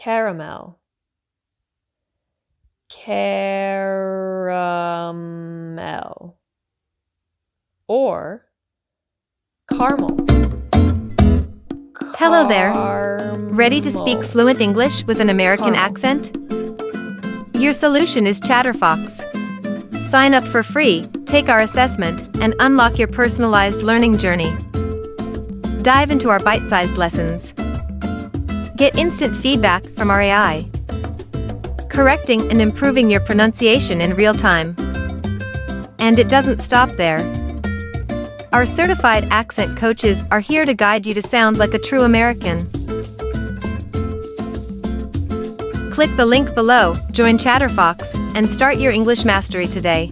caramel, caramel, or caramel. Hello there. Ready to speak Caramel. fluent English with an American Caramel. accent? Your solution is ChatterFox. Sign up for free, take our assessment, and unlock your personalized learning journey. Dive into our bite-sized lessons. Get instant feedback from our AI, correcting and improving your pronunciation in real time. And it doesn't stop there. Our certified accent coaches are here to guide you to sound like a true American. Click the link below, join ChatterFox, and start your English mastery today.